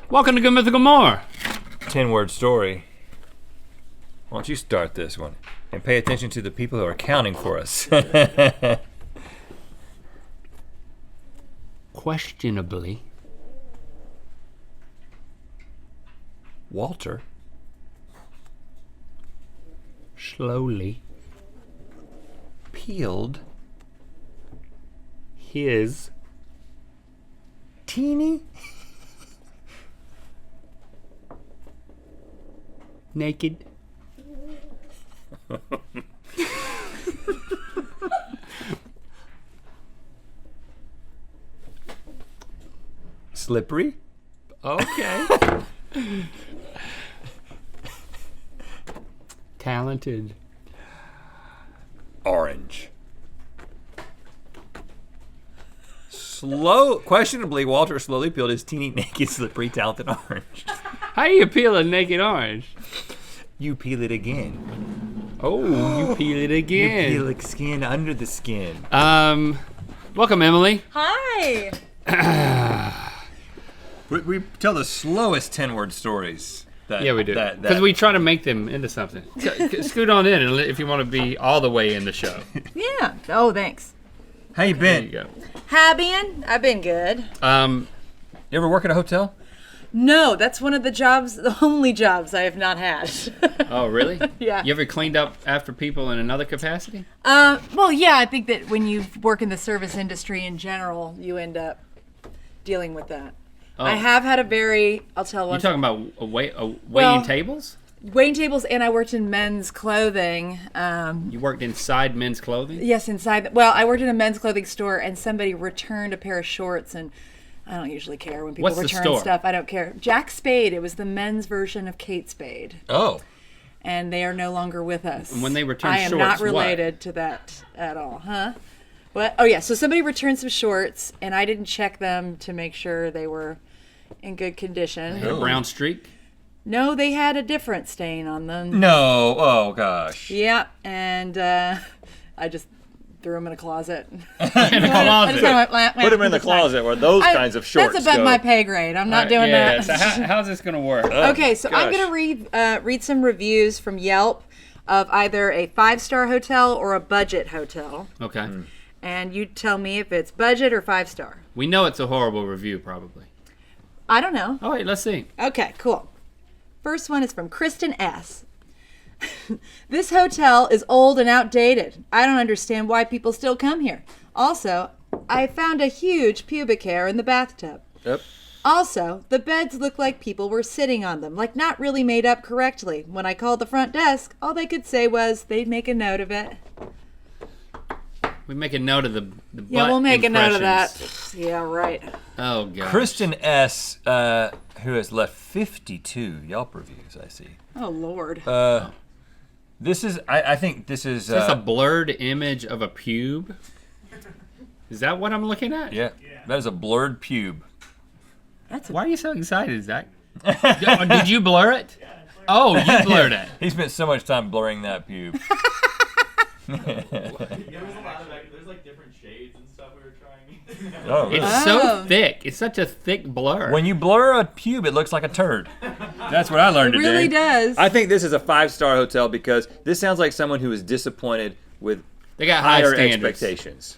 Welcome to Mythical More. 10-word story. Why don't you start this one? And pay attention to the people who are counting for us. Questionably, Walter slowly peeled his teeny naked slippery okay talented orange. Questionably, Walter slowly peeled his teeny naked slippery talented orange. How do you peel a naked orange? You peel it again. Oh, you peel it again. You peel the skin under the skin. Welcome, Emily. Hi. We tell the slowest 10-word stories. Yeah, we do. Because we try to make them into something. Scoot on in if you want to be all the way in the show. Yeah. Oh, thanks. How you been? There you Have I've been good. go. You ever work at a hotel? No, that's one of the only jobs I have not had. Oh, really? Yeah. You ever cleaned up after people in another capacity? Well, yeah, I think that when you work in the service industry in general, you end up dealing with that. Oh. I have had I'll tell one. You talking about waiting tables? Waiting tables, and I worked in men's clothing. You worked inside men's clothing? Yes, inside. Well, I worked in a men's clothing store, and somebody returned a pair of shorts, and I don't usually care when people What's the return store? stuff. I don't care. Jack Spade. It was the men's version of Kate Spade. Oh. And they are no longer with us. And when they return I am shorts, not what? related to that at all, huh? What? Oh yeah. So somebody returned some shorts, and I didn't check them to make sure they were in good condition. A brown streak? No, they had a different stain on them. No. Oh, gosh. Yeah, and I just threw them in a closet. In a closet. Put them in the closet where those kinds of shorts That's above go. my pay grade. I'm not doing yeah, that. So how's this going to work? Okay, so I'm gosh. going to read some reviews from Yelp of either a 5-star hotel or a budget hotel. Okay. And you tell me if it's budget or 5-star. We know it's a horrible review, probably. I don't know. All right, let's see. Okay, cool. First one is from Kristen S. This hotel is old and outdated. I don't understand why people still come here. Also, I found a huge pubic hair in the bathtub. Yep. Also, the beds look like people were sitting on them, like not really made up correctly. When I called the front desk, all they could say was they'd make a note of it. We make a note of the butt Yeah, we'll make a note of impressions. that. Yeah, right. Oh, God. Kristen S., who has left 52 Yelp reviews, I see. Oh, Lord. This is, I think this is... Is this a blurred image of a pube? Is that what I'm looking at? yeah, that is a blurred pube. Why are you so excited, Zach? Did you blur it? Oh, you blurred it. He spent so much time blurring that pube. There was a lot of there's like different shades and stuff we were trying. Oh, really? It's so thick. It's such a thick blur. When you blur a pube, it looks like a turd. That's what I learned It today. really does. I think this is a 5-star hotel because this sounds like someone who is disappointed with they got high higher standards. expectations.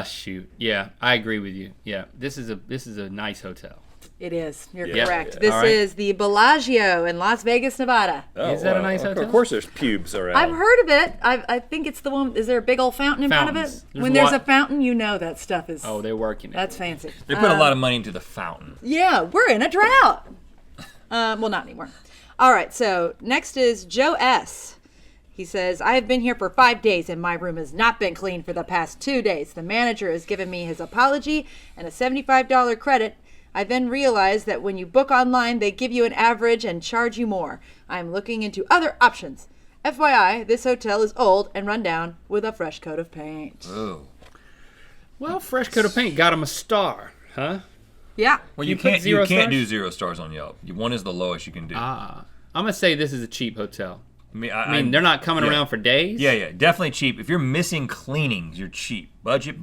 Shoot. Yeah, I agree with you. Yeah, this is a nice hotel. It is. You're Yeah. correct. Yeah. This All right. is the Bellagio in Las Vegas, Nevada. Oh, Is that a wow. nice hotel? Of course there's pubes around. I've heard of it. I think it's the one. Is there a big old fountain in front of Fountains. it? There's When there's one- a fountain, you know that stuff is. Oh, they're working it. That's fancy. They put a lot of money into the fountain. Yeah, we're in a drought. Well, not anymore. All right. So next is Joe S. He says, I have been here for 5 days and my room has not been cleaned for the past 2 days. The manager has given me his apology and a $75 credit. I then realized that when you book online, they give you an average and charge you more. I am looking into other options. FYI, this hotel is old and run down with a fresh coat of paint. Oh. Well, fresh coat of paint got him a star, huh? Yeah. Well, You you put can't 0 stars? do 0 stars on Yelp. One is the lowest you can do. I'm gonna say this is a cheap hotel. I I mean, they're not coming yeah. around for days. Yeah, definitely cheap. If you're missing cleanings, you're cheap. Budget.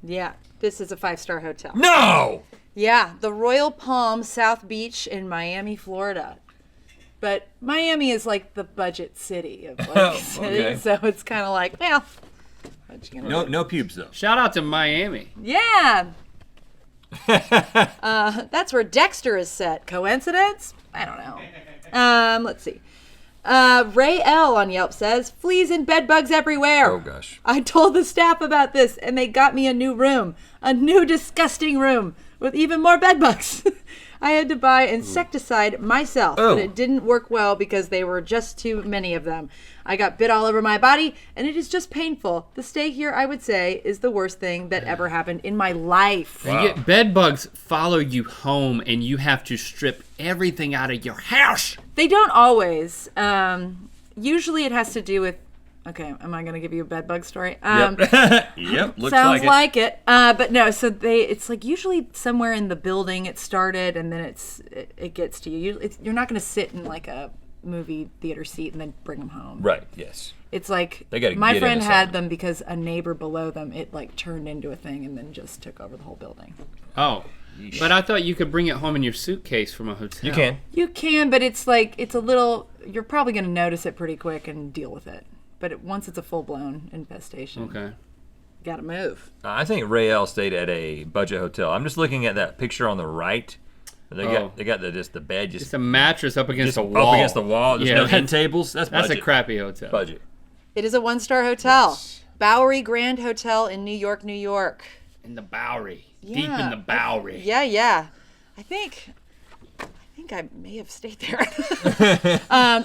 Yeah. This is a 5-star hotel. No! Yeah, the Royal Palm South Beach in Miami, Florida. But Miami is like the budget city of like cities, so it's kind of like, well, what you gonna do? No pubes though. Shout out to Miami. Yeah. That's where Dexter is set. Coincidence? I don't know. Let's see. Ray L on Yelp says, fleas and bed bugs everywhere. Oh gosh. I told the staff about this and they got me a new room. A new disgusting room with even more bed bugs. I had to buy insecticide myself, but it didn't work well because there were just too many of them. I got bit all over my body, and it is just painful. The stay here, I would say, is the worst thing that ever happened in my life. Wow. You get bed bugs follow you home, and you have to strip everything out of your house. They don't always. Usually it has to do with... Okay, am I going to give you a bed bug story? Yep, looks sounds like it. But no, so it's like usually somewhere in the building it started, and then it gets to you. You're not going to sit in like a movie theater seat and then bring them home. Right. Yes. It's like They gotta my get friend into had something. them because a neighbor below them, it like turned into a thing and then just took over the whole building. Oh, but I thought you could bring it home in your suitcase from a hotel. You can. You can, but it's like it's a little. You're probably going to notice it pretty quick and deal with it. But once it's a full-blown infestation, Okay. gotta move. I think Ray L stayed at a budget hotel. I'm just looking at that picture on the right. They got the bed Just a mattress up against just the wall. up against the wall. There's no end tables. That's That's budget. a crappy hotel. budget. It is a one-star hotel. Yes. Bowery Grand Hotel in New York, New York. In the Bowery. Deep Yeah. in the Bowery. Yeah. I think I may have stayed there.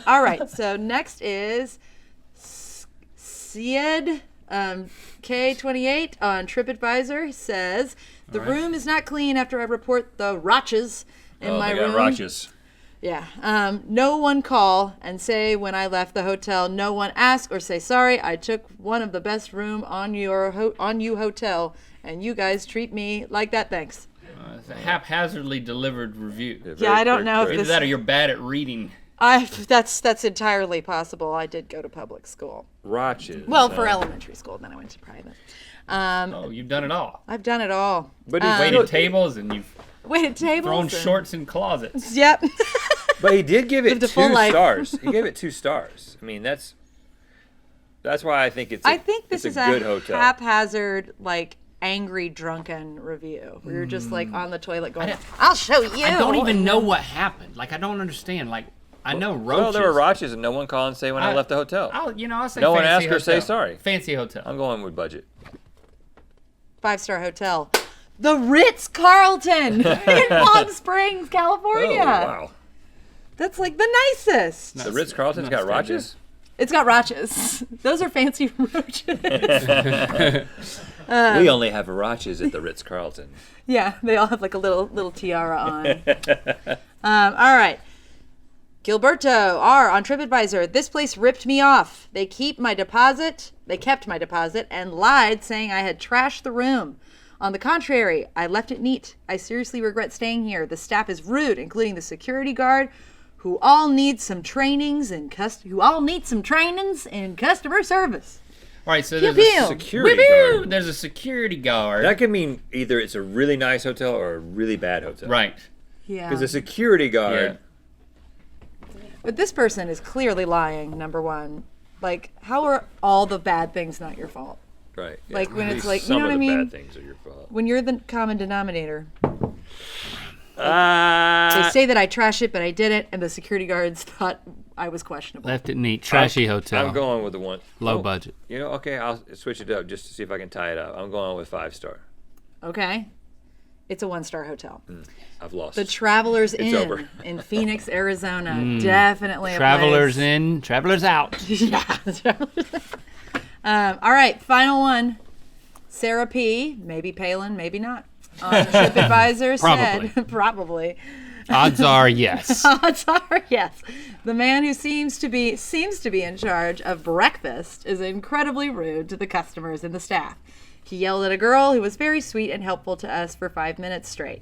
All right, so next is Syed K28 on TripAdvisor says, the room is not clean after I report the rotches in my they got room. Roaches. Yeah. No one call and say when I left the hotel. No one ask or say sorry. I took one of the best room on you hotel, and you guys treat me like that. Thanks. It's a haphazardly delivered review. Yeah, I don't know if Either this. that or you're bad at reading. That's entirely possible. I did go to public school. Roaches. Well, for elementary school, then I went to private. Oh, you've done it all. I've done it all. But Waited tables and you've Waited tables. thrown and- shorts in closets. Yep. But he did give it Lived a full 2 life. stars. He gave it 2 stars. I mean, that's why I think I think this it's is a good hotel. haphazard, like angry, drunken review. Where you're just like on the toilet going, "I'll show you." I don't even know what happened. Like, I don't understand. Like, I know roaches. Well, there were roaches and no one called and say when I left the hotel. I'll say No one fancy asked or say hotel. sorry. Fancy hotel. I'm going with budget. 5-star hotel. The Ritz-Carlton in Palm Springs, California. Oh, wow. That's like the nicest. The Ritz-Carlton's got roaches? It's got roaches. Those are fancy roaches. We only have roaches at the Ritz-Carlton. Yeah, they all have like a little tiara on. All right. Gilberto R on TripAdvisor. This place ripped me off. They kept my deposit, and lied saying I had trashed the room. On the contrary, I left it neat. I seriously regret staying here. The staff is rude, including the security guard, who all need some trainings in customer service. All right, so Pew, there's pew. a Security Woo-hoo! guard. There's a security guard. That could mean either it's a really nice hotel or a really bad hotel. Right. Yeah. Because the security guard, But this person is clearly lying, number one. Like, how are all the bad things not your fault? right. yeah, Like, when at it's least like, you some know of what I the mean? bad things are your fault. When you're the common denominator. They say that I trash it, but I didn't, and the security guards thought I was questionable. Left it neat. Trashy hotel. I'm going with the one. Low budget. You know, okay, I'll switch it up just to see if I can tie it up. I'm going with 5-star. Okay. It's a 1-star hotel. I've lost. The Travelers It's Inn over. in Phoenix, Arizona. Definitely a Travelers place. in, travelers out. Yeah. the Travelers Inn. All right, final one. Sarah P., maybe Palin, maybe not. On TripAdvisor said, probably. Odds are yes. Odds are yes. The man who seems to be in charge of breakfast is incredibly rude to the customers and the staff. He yelled at a girl who was very sweet and helpful to us for 5 minutes straight.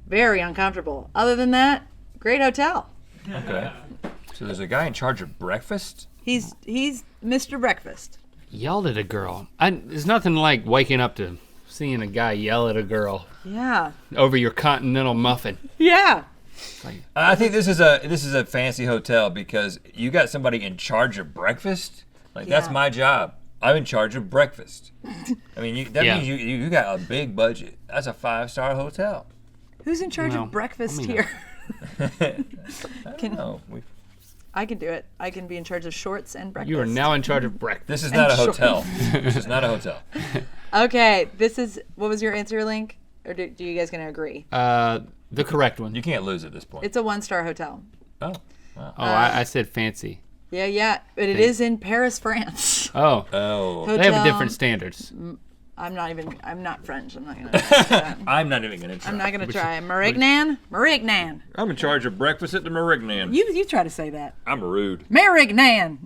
Very uncomfortable. Other than that, great hotel. Okay. So there's a guy in charge of breakfast? He's Mr. Breakfast. Yelled at a girl. There's nothing like waking up to seeing a guy yell at a girl Yeah. over your continental muffin. Yeah. I think this is a fancy hotel because you got somebody in charge of breakfast. Like that's Yeah. my job. I'm in charge of breakfast. I mean, that Yeah. means you got a big budget. That's a 5-star hotel. Who's in charge Well, of breakfast let me here? No, I can do it. I can be in charge of shorts and breakfast. You are now in charge of breakfast. this is not a hotel. This is not a hotel. Okay, this is, what was your answer, Link? Or do you guys gonna agree? The correct one. You can't lose at this point. It's a 1-star hotel. Oh, wow. Oh, I said fancy. Yeah, but it is in Paris, France. Oh, Oh, they have Hotel- different standards. I'm not French. I'm not gonna try that. I'm not even gonna try. I'm not gonna try. Marignan? Marignan. I'm in charge of breakfast at the Marignan. You try to say that. I'm rude. Marignan.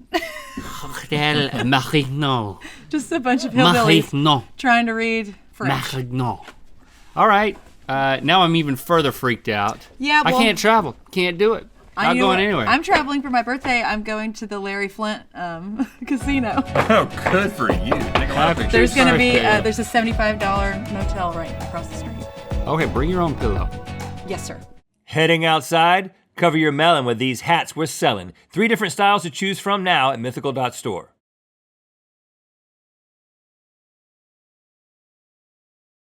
Hotel Marignan. Just a bunch of hillbillies Marignan. trying to read French. Marignan. All right. Now I'm even further freaked out. Yeah, well, I can't travel. Can't do it. Not you know going what? anywhere. I'm traveling for my birthday. I'm going to the Larry Flint casino. Oh, good for you. Take a lot of pictures. There's gonna be birthday. there's a $75 motel right across the street. Okay, bring your own pillow. Yes, sir. Heading outside? Cover your melon with these hats we're selling. 3 different styles to choose from now at mythical.store.